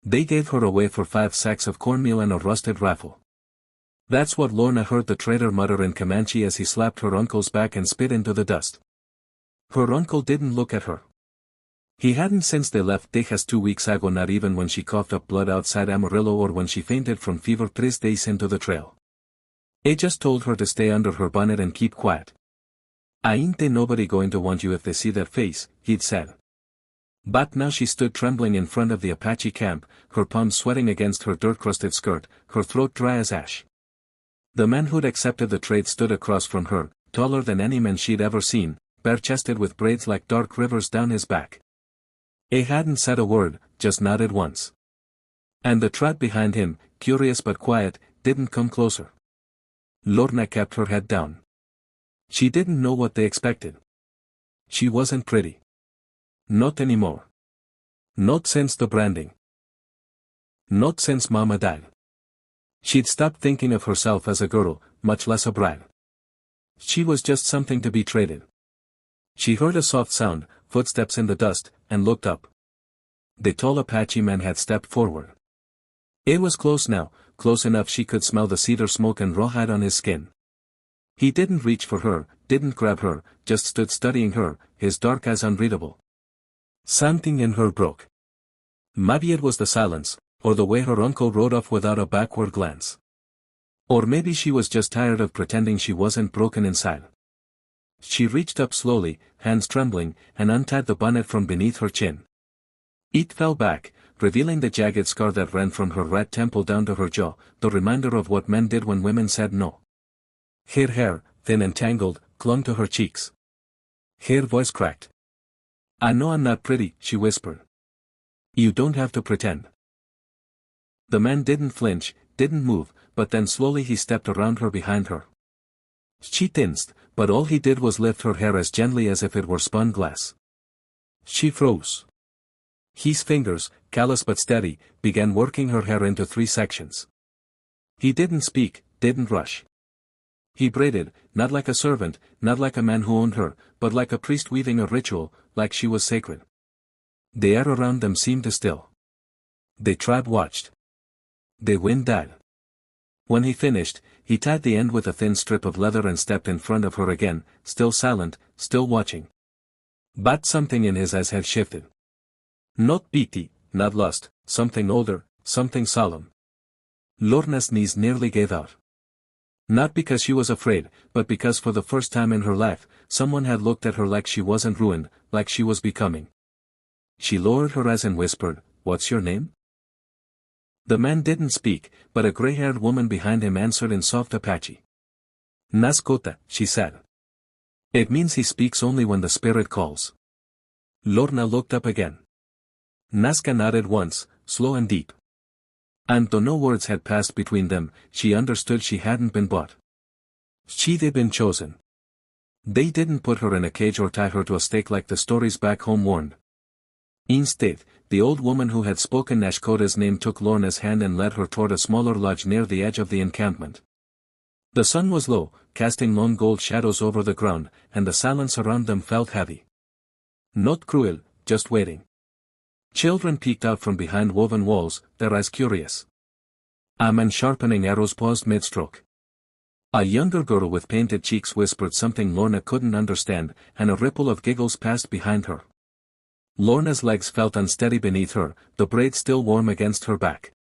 They gave her away for 5 sacks of cornmeal and a rusted rifle. That's what Lorna heard the traitor mutter in Comanche as he slapped her uncle's back and spit into the dust. Her uncle didn't look at her. He hadn't since they left Texas 2 weeks ago, not even when she coughed up blood outside Amarillo or when she fainted from fever 3 days into the trail. He just told her to stay under her bonnet and keep quiet. Ain't they nobody going to want you if they see that face, he'd said. But now she stood trembling in front of the Apache camp, her palms sweating against her dirt-crusted skirt, her throat dry as ash. The man who'd accepted the trade stood across from her, taller than any man she'd ever seen, bare-chested with braids like dark rivers down his back. He hadn't said a word, just nodded once. And the trot behind him, curious but quiet, didn't come closer. Lorna kept her head down. She didn't know what they expected. She wasn't pretty. Not anymore. Not since the branding. Not since Mama died. She'd stopped thinking of herself as a girl, much less a bride. She was just something to be traded. She heard a soft sound, footsteps in the dust, and looked up. The tall Apache man had stepped forward. It was close now, close enough she could smell the cedar smoke and rawhide on his skin. He didn't reach for her, didn't grab her, just stood studying her, his dark eyes unreadable. Something in her broke. Maybe it was the silence, or the way her uncle rode off without a backward glance. Or maybe she was just tired of pretending she wasn't broken inside. She reached up slowly, hands trembling, and untied the bonnet from beneath her chin. It fell back, revealing the jagged scar that ran from her right temple down to her jaw, the reminder of what men did when women said no. Her hair, thin and tangled, clung to her cheeks. Her voice cracked. "I know I'm not pretty," she whispered. "You don't have to pretend." The man didn't flinch, didn't move, but then slowly he stepped around her behind her. She tensed, but all he did was lift her hair as gently as if it were spun glass. She froze. His fingers, callous but steady, began working her hair into 3 sections. He didn't speak, didn't rush. He braided, not like a servant, not like a man who owned her, but like a priest weaving a ritual, like she was sacred. The air around them seemed to still. The tribe watched. The wind died. When he finished, he tied the end with a thin strip of leather and stepped in front of her again, still silent, still watching. But something in his eyes had shifted. Not pity, not lust, something older, something solemn. Lorna's knees nearly gave out. Not because she was afraid, but because for the first time in her life, someone had looked at her like she wasn't ruined, like she was becoming. She lowered her eyes and whispered, "What's your name?" The man didn't speak, but a gray-haired woman behind him answered in soft Apache. "Nascota," she said. It means he speaks only when the spirit calls. Lorna looked up again. Nazca nodded once, slow and deep. And though no words had passed between them, she understood she hadn't been bought. She'd been chosen. They didn't put her in a cage or tie her to a stake like the stories back home warned. Instead, the old woman who had spoken Nashkota's name took Lorna's hand and led her toward a smaller lodge near the edge of the encampment. The sun was low, casting long gold shadows over the ground, and the silence around them felt heavy. Not cruel, just waiting. Children peeked out from behind woven walls, their eyes curious. A man sharpening arrows paused mid-stroke. A younger girl with painted cheeks whispered something Lorna couldn't understand, and a ripple of giggles passed behind her. Lorna's legs felt unsteady beneath her, the braid still warm against her back.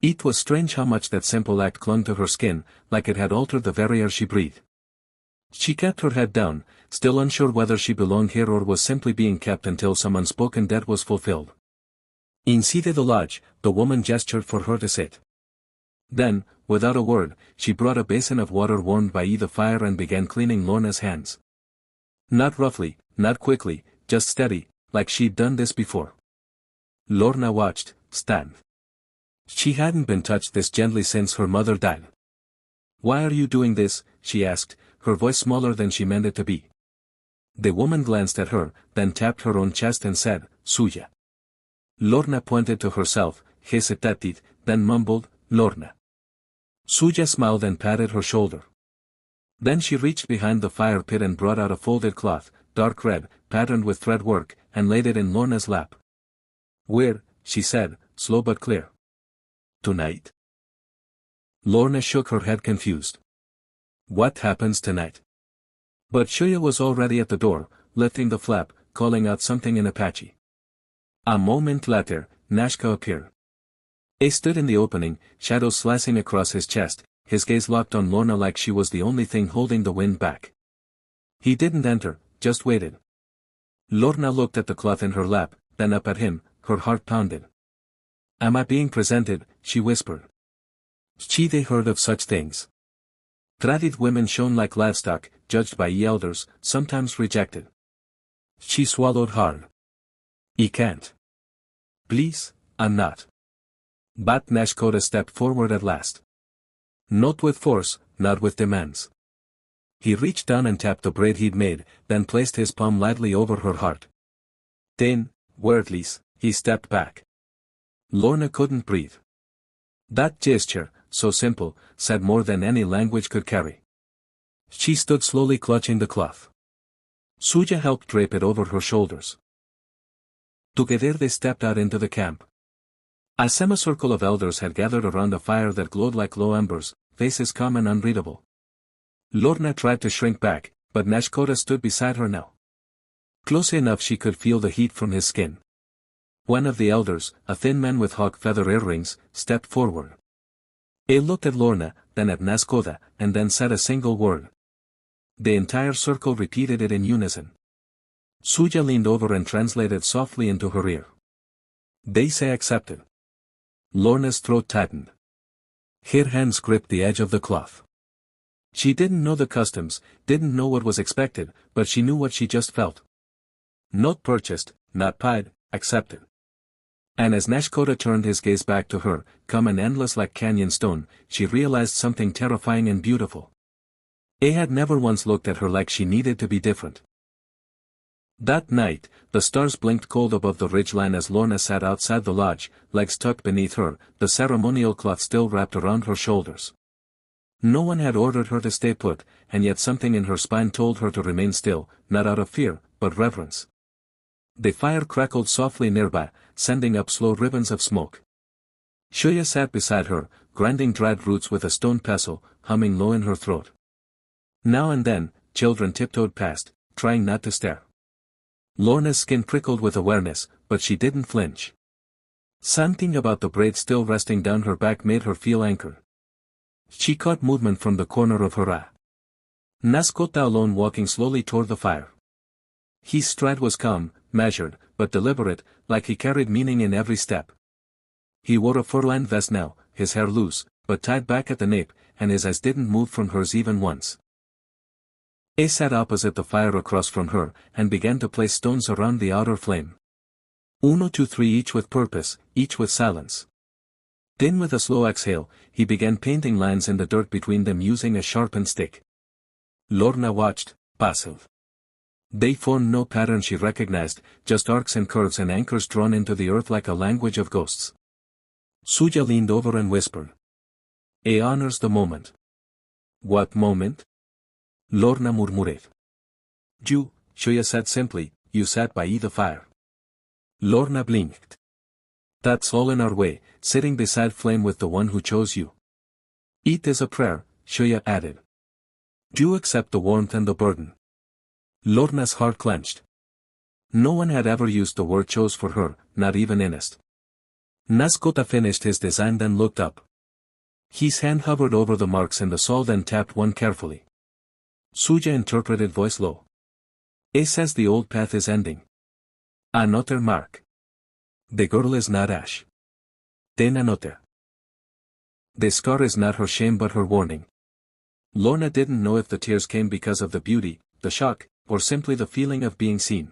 It was strange how much that simple act clung to her skin, like it had altered the very air she breathed. She kept her head down, still unsure whether she belonged here or was simply being kept until some unspoken debt was fulfilled. Inside the lodge, the woman gestured for her to sit. Then, without a word, she brought a basin of water warmed by the fire and began cleaning Lorna's hands. Not roughly, not quickly, just steady, like she'd done this before. Lorna watched, stunned. She hadn't been touched this gently since her mother died. "Why are you doing this?" she asked, her voice smaller than she meant it to be. The woman glanced at her, then tapped her own chest and said, "Suya." Lorna pointed to herself, hesitated, then mumbled, "Lorna." Suya smiled and patted her shoulder. Then she reached behind the fire pit and brought out a folded cloth, dark red, patterned with thread work, and laid it in Lorna's lap. "Wear," she said, slow but clear. Tonight? Lorna shook her head confused. What happens tonight? But Shuya was already at the door, lifting the flap, calling out something in Apache. A moment later, Nashka appeared. He stood in the opening, shadows slicing across his chest, his gaze locked on Lorna like she was the only thing holding the wind back. He didn't enter, just waited. Lorna looked at the cloth in her lap, then up at him, her heart pounded. Am I being presented? She whispered. They heard of such things. Tradit women shown like livestock, judged by ye elders, sometimes rejected. She swallowed hard. I can't. Please, I'm not. But Nashkoda stepped forward at last. Not with force, not with demands. He reached down and tapped the braid he'd made, then placed his palm lightly over her heart. Then, wordless, he stepped back. Lorna couldn't breathe. That gesture, so simple, said more than any language could carry. She stood slowly clutching the cloth. Suja helped drape it over her shoulders. Together they stepped out into the camp. A semicircle of elders had gathered around a fire that glowed like low embers, faces calm and unreadable. Lorna tried to shrink back, but Nashkoda stood beside her now. Close enough she could feel the heat from his skin. One of the elders, a thin man with hawk feather earrings, stepped forward. He looked at Lorna, then at Nashkoda, and then said a single word. The entire circle repeated it in unison. Suja leaned over and translated softly into her ear. They say accepted. Lorna's throat tightened. Her hands gripped the edge of the cloth. She didn't know the customs, didn't know what was expected, but she knew what she just felt. Not purchased, not pied, accepted. And as Nashkoda turned his gaze back to her, calm and endless like canyon stone, she realized something terrifying and beautiful. He had never once looked at her like she needed to be different. That night, the stars blinked cold above the ridgeline as Lorna sat outside the lodge, legs tucked beneath her, the ceremonial cloth still wrapped around her shoulders. No one had ordered her to stay put, and yet something in her spine told her to remain still, not out of fear, but reverence. The fire crackled softly nearby, sending up slow ribbons of smoke. Shuya sat beside her, grinding dried roots with a stone pestle, humming low in her throat. Now and then, children tiptoed past, trying not to stare. Lorna's skin prickled with awareness, but she didn't flinch. Something about the braid still resting down her back made her feel anchored. She caught movement from the corner of her eye. Nashkoda alone walking slowly toward the fire. His stride was calm, measured, but deliberate, like he carried meaning in every step. He wore a fur-lined vest now, his hair loose, but tied back at the nape, and his eyes didn't move from hers even once. He sat opposite the fire across from her, and began to place stones around the outer flame. 1, 2, 3 each with purpose, each with silence. Then with a slow exhale, he began painting lines in the dirt between them using a sharpened stick. Lorna watched, passive. They formed no pattern she recognized, just arcs and curves and anchors drawn into the earth like a language of ghosts. Suja leaned over and whispered. He honors the moment. What moment? Lorna murmured. You, Shuya said simply, you sat by the fire. Lorna blinked. That's all in our way, sitting beside flame with the one who chose you. It is a prayer, Shuya added. Do you accept the warmth and the burden? Lorna's heart clenched. No one had ever used the word chose for her, not even Inest. Nashkoda finished his design then looked up. His hand hovered over the marks in the soil then tapped one carefully. Suja interpreted voice low. He says the old path is ending. Another mark. The girl is not ash. Then another. The scar is not her shame but her warning. Lorna didn't know if the tears came because of the beauty, the shock, or simply the feeling of being seen.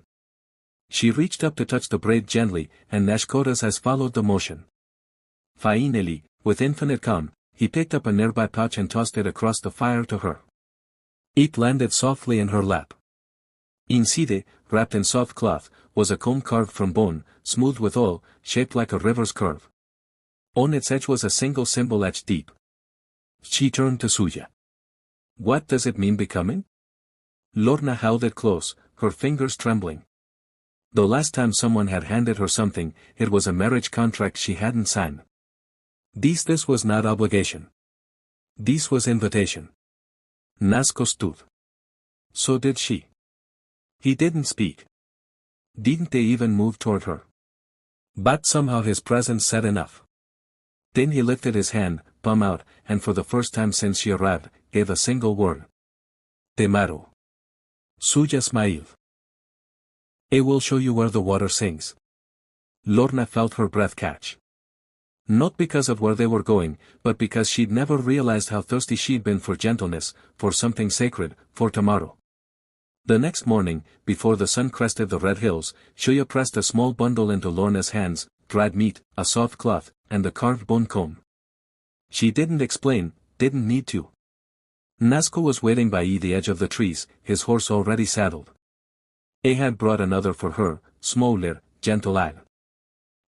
She reached up to touch the braid gently, and Nashkoda's eyes followed the motion. Finally, with infinite calm, he picked up a nearby pouch and tossed it across the fire to her. It landed softly in her lap. Inside, wrapped in soft cloth, was a comb carved from bone, smooth with oil, shaped like a river's curve. On its edge was a single symbol etched deep. She turned to Suja. What does it mean becoming? Lorna held it close, her fingers trembling. The last time someone had handed her something, it was a marriage contract she hadn't signed. This was not obligation. This was invitation. Nazco stood. So did she. He didn't speak. Didn't they even move toward her? But somehow his presence said enough. Then he lifted his hand, palm out, and for the first time since she arrived, gave a single word. Te maro. Suya smiled. I will show you where the water sings. Lorna felt her breath catch. Not because of where they were going, but because she'd never realized how thirsty she'd been for gentleness, for something sacred, for tomorrow. The next morning, before the sun crested the red hills, Shuya pressed a small bundle into Lorna's hands, dried meat, a soft cloth, and a carved bone comb. She didn't explain, didn't need to. Nazco was waiting by the edge of the trees, his horse already saddled. I had brought another for her, smaller, gentle-eyed.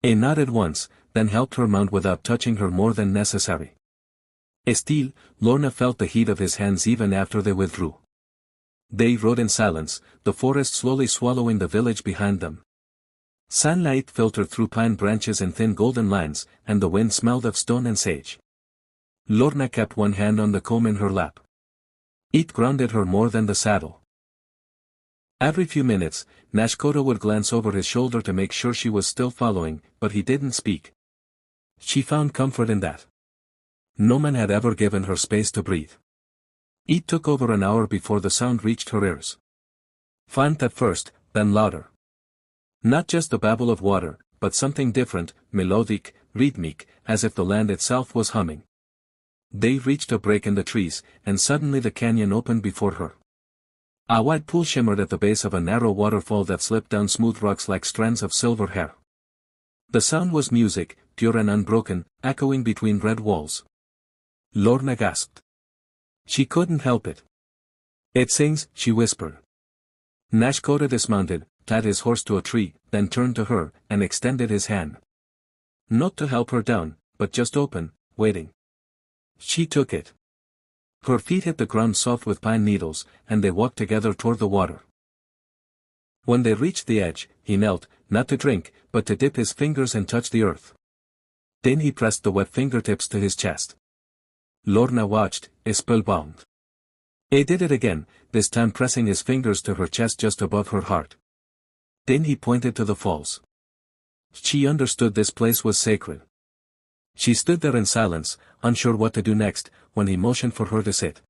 I nodded once, then helped her mount without touching her more than necessary. Still, Lorna felt the heat of his hands even after they withdrew. They rode in silence, the forest slowly swallowing the village behind them. Sunlight filtered through pine branches in thin golden lines, and the wind smelled of stone and sage. Lorna kept one hand on the comb in her lap. It grounded her more than the saddle. Every few minutes, Nashkoda would glance over his shoulder to make sure she was still following, but he didn't speak. She found comfort in that. No man had ever given her space to breathe. It took over an hour before the sound reached her ears. Faint at first, then louder. Not just the babble of water, but something different, melodic, rhythmic, as if the land itself was humming. They reached a break in the trees, and suddenly the canyon opened before her. A white pool shimmered at the base of a narrow waterfall that slipped down smooth rocks like strands of silver hair. The sound was music, pure and unbroken, echoing between red walls. Lorna gasped. She couldn't help it. It sings, she whispered. Nashkoda dismounted, tied his horse to a tree, then turned to her, and extended his hand. Not to help her down, but just open, waiting. She took it. Her feet hit the ground soft with pine needles, and they walked together toward the water. When they reached the edge, he knelt, not to drink, but to dip his fingers and touch the earth. Then he pressed the wet fingertips to his chest. Lorna watched, spellbound. He did it again, this time pressing his fingers to her chest just above her heart. Then he pointed to the falls. She understood this place was sacred. She stood there in silence, unsure what to do next, when he motioned for her to sit.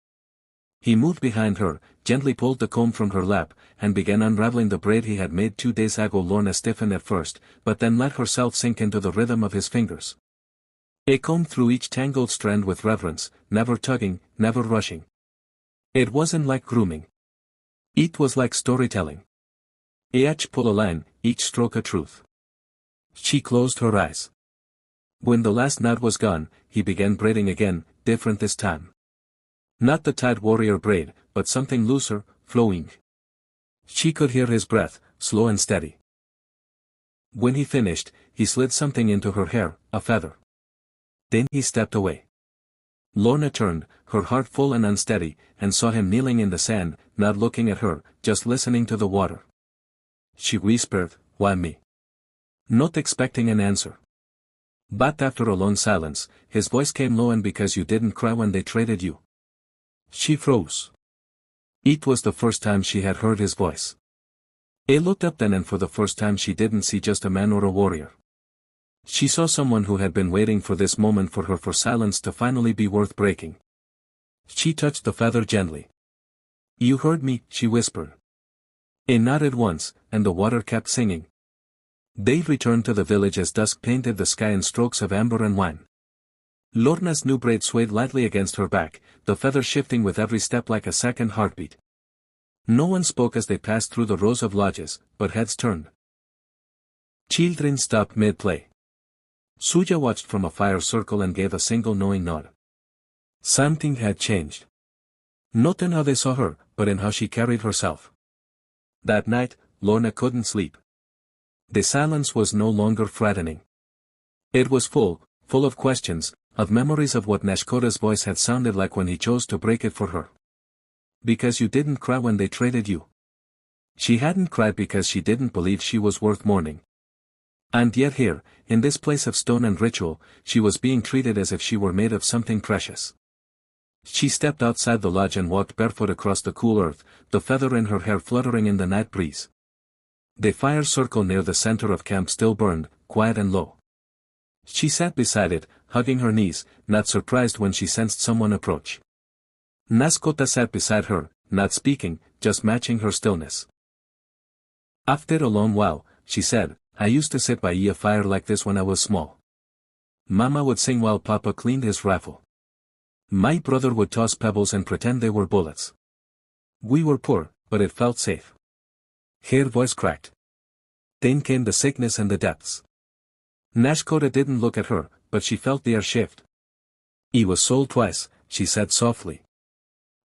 He moved behind her, gently pulled the comb from her lap, and began unraveling the braid he had made 2 days ago. Lorna stiffened at first, but then let herself sink into the rhythm of his fingers. He combed through each tangled strand with reverence, never tugging, never rushing. It wasn't like grooming. It was like storytelling. Each pull a line, each stroke a truth. She closed her eyes. When the last knot was gone, he began braiding again, different this time. Not the tight warrior braid, but something looser, flowing. She could hear his breath, slow and steady. When he finished, he slid something into her hair, a feather. Then he stepped away. Lorna turned, her heart full and unsteady, and saw him kneeling in the sand, not looking at her, just listening to the water. She whispered, "Why me?" Not expecting an answer. But after a long silence, his voice came low. "And because you didn't cry when they traded you." She froze. It was the first time she had heard his voice. He looked up then, and for the first time she didn't see just a man or a warrior. She saw someone who had been waiting for this moment for her, for silence to finally be worth breaking. She touched the feather gently. "You heard me," she whispered. He nodded once, and the water kept singing. They returned to the village as dusk painted the sky in strokes of amber and wine. Lorna's new braid swayed lightly against her back, the feather shifting with every step like a second heartbeat. No one spoke as they passed through the rows of lodges, but heads turned. Children stopped mid-play. Suja watched from a fire circle and gave a single knowing nod. Something had changed. Not in how they saw her, but in how she carried herself. That night, Lorna couldn't sleep. The silence was no longer threatening. It was full of questions, of memories of what Nashkoda's voice had sounded like when he chose to break it for her. "Because you didn't cry when they traded you." She hadn't cried because she didn't believe she was worth mourning. And yet here, in this place of stone and ritual, she was being treated as if she were made of something precious. She stepped outside the lodge and walked barefoot across the cool earth, the feather in her hair fluttering in the night breeze. The fire circle near the center of camp still burned, quiet and low. She sat beside it, hugging her knees, not surprised when she sensed someone approach. Nascota sat beside her, not speaking, just matching her stillness. After a long while, she said, I used to sit by a fire like this when I was small. Mama would sing while Papa cleaned his rifle. My brother would toss pebbles and pretend they were bullets. We were poor, but it felt safe. Her voice cracked. Then came the sickness and the depths. Nascota didn't look at her, but she felt the air shift. He was sold twice, she said softly.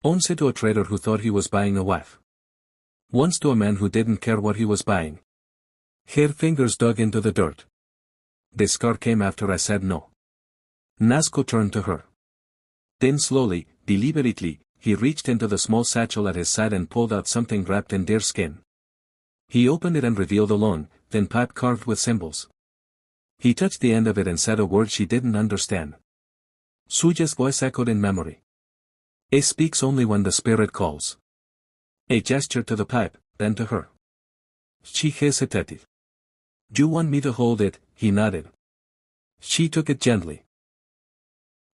Once to a trader who thought he was buying a wife. Once to a man who didn't care what he was buying. Her fingers dug into the dirt. The scar came after I said no. Nasco turned to her. Then slowly, deliberately, he reached into the small satchel at his side and pulled out something wrapped in deer skin. He opened it and revealed a long, thin pipe carved with symbols. He touched the end of it and said a word she didn't understand. Suya's voice echoed in memory. It speaks only when the spirit calls. A gesture to the pipe, then to her. She hesitated. You want me to hold it, he nodded. She took it gently.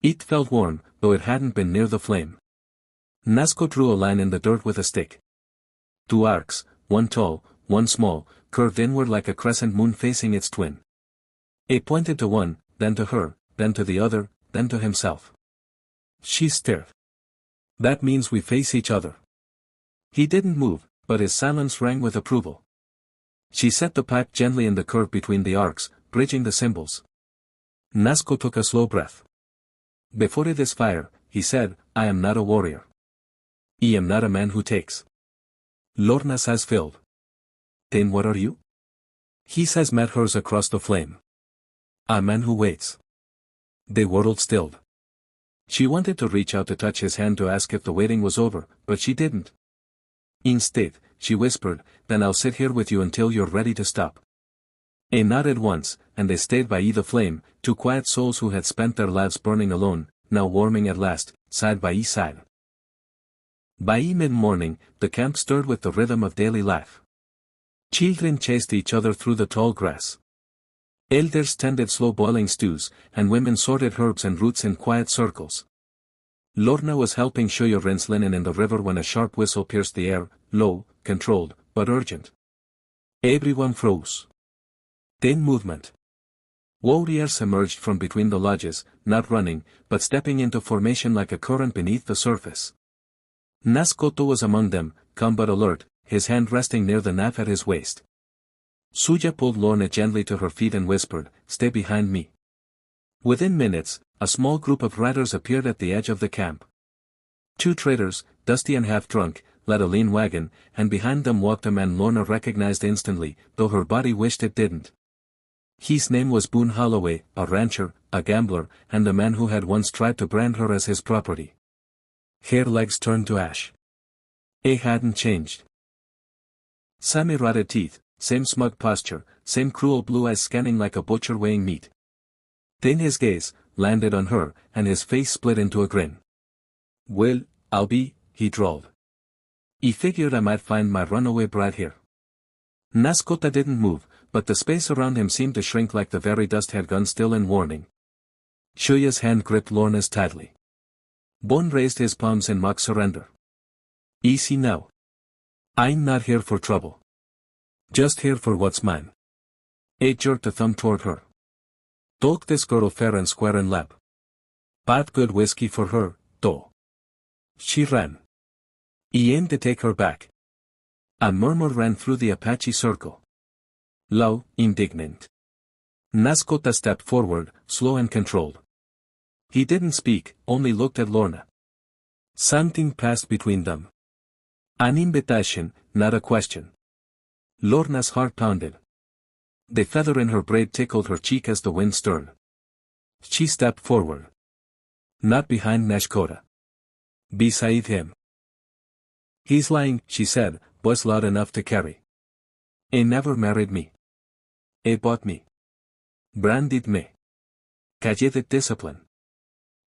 It felt warm, though it hadn't been near the flame. Nasco drew a line in the dirt with a stick. Two arcs, one tall, one small, curved inward like a crescent moon facing its twin. He pointed to one, then to her, then to the other, then to himself. She stared. That means we face each other. He didn't move, but his silence rang with approval. She set the pipe gently in the curve between the arcs, bridging the symbols. Nasco took a slow breath. Before this fire, he said, I am not a warrior. I am not a man who takes. Lorna's has filled. Then what are you? His eyes met hers across the flame. A man who waits. The world stilled. She wanted to reach out to touch his hand to ask if the waiting was over, but she didn't. Instead, she whispered, then I'll sit here with you until you're ready to stop. He nodded once, and they stayed by the flame, two quiet souls who had spent their lives burning alone, now warming at last, side by side. By mid-morning, the camp stirred with the rhythm of daily life. Children chased each other through the tall grass. Elders tended slow-boiling stews, and women sorted herbs and roots in quiet circles. Lorna was helping Shuya rinse linen in the river when a sharp whistle pierced the air, low, controlled, but urgent. Everyone froze. Then movement. Warriors emerged from between the lodges, not running, but stepping into formation like a current beneath the surface. Nascoto was among them, calm but alert, his hand resting near the knife at his waist. Suya pulled Lorna gently to her feet and whispered, Stay behind me. Within minutes, a small group of riders appeared at the edge of the camp. Two traders, dusty and half-drunk, led a lean wagon, and behind them walked a man Lorna recognized instantly, though her body wished it didn't. His name was Boone Holloway, a rancher, a gambler, and a man who had once tried to brand her as his property. Her legs turned to ash. He hadn't changed. Semi-rotted teeth, same smug posture, same cruel blue eyes scanning like a butcher weighing meat. Then his gaze landed on her, and his face split into a grin. Well, I'll be, he drawled. He figured I might find my runaway bride here. Nascota didn't move, but the space around him seemed to shrink like the very dust had gone still in warning. Shuya's hand gripped Lorna's tightly. Bon raised his palms in mock surrender. Easy now. I'm not here for trouble. Just here for what's mine. He jerked a thumb toward her. Talk this girl fair and square and lap. Bought good whiskey for her, though. She ran. He aimed to take her back. A murmur ran through the Apache circle. Low, indignant. Nascota stepped forward, slow and controlled. He didn't speak, only looked at Lorna. Something passed between them. An invitation, not a question. Lorna's heart pounded. The feather in her braid tickled her cheek as the wind stirred. She stepped forward. Not behind Nascota. Beside him. He's lying, she said, was loud enough to carry. He never married me. He bought me. Branded me. Called it discipline.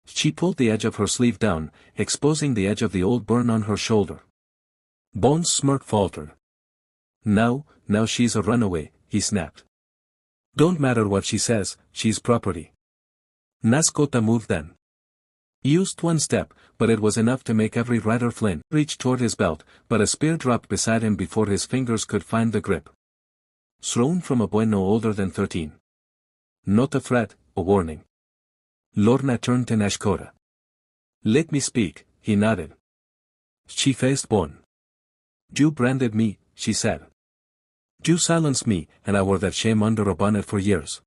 She pulled the edge of her sleeve down, exposing the edge of the old burn on her shoulder. Bones' smirk faltered. Now she's a runaway, he snapped. Don't matter what she says, she's property. Nascota moved then. He used one step, but it was enough to make every rider flinch. Reached toward his belt, but a spear dropped beside him before his fingers could find the grip. Thrown from a boy no older than 13. Not a threat, a warning. Lorna turned to Nascota. Let me speak, he nodded. She faced Bon. You branded me, she said. You silenced me, and I wore that shame under a bonnet for years.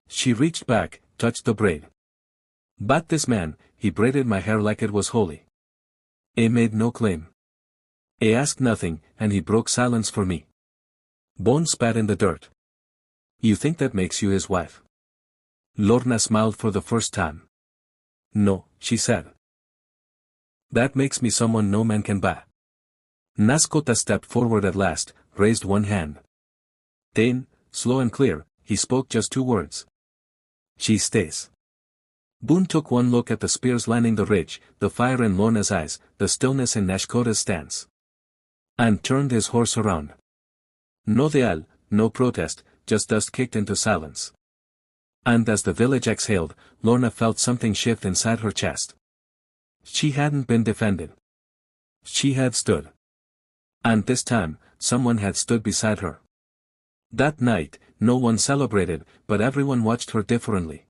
She reached back, touched the braid. But this man, he braided my hair like it was holy. He made no claim. He asked nothing, and he broke silence for me. Bon spat in the dirt. You think that makes you his wife? Lorna smiled for the first time. No, she said. That makes me someone no man can buy. Nascota stepped forward at last, raised one hand. Then, slow and clear, he spoke just 2 words. She stays. Boone took one look at the spears lining the ridge, the fire in Lorna's eyes, the stillness in Nascota's stance. And turned his horse around. No deal, no protest, just dust kicked into silence. And as the village exhaled, Lorna felt something shift inside her chest. She hadn't been defended. She had stood. And this time, someone had stood beside her. That night, no one celebrated, but everyone watched her differently.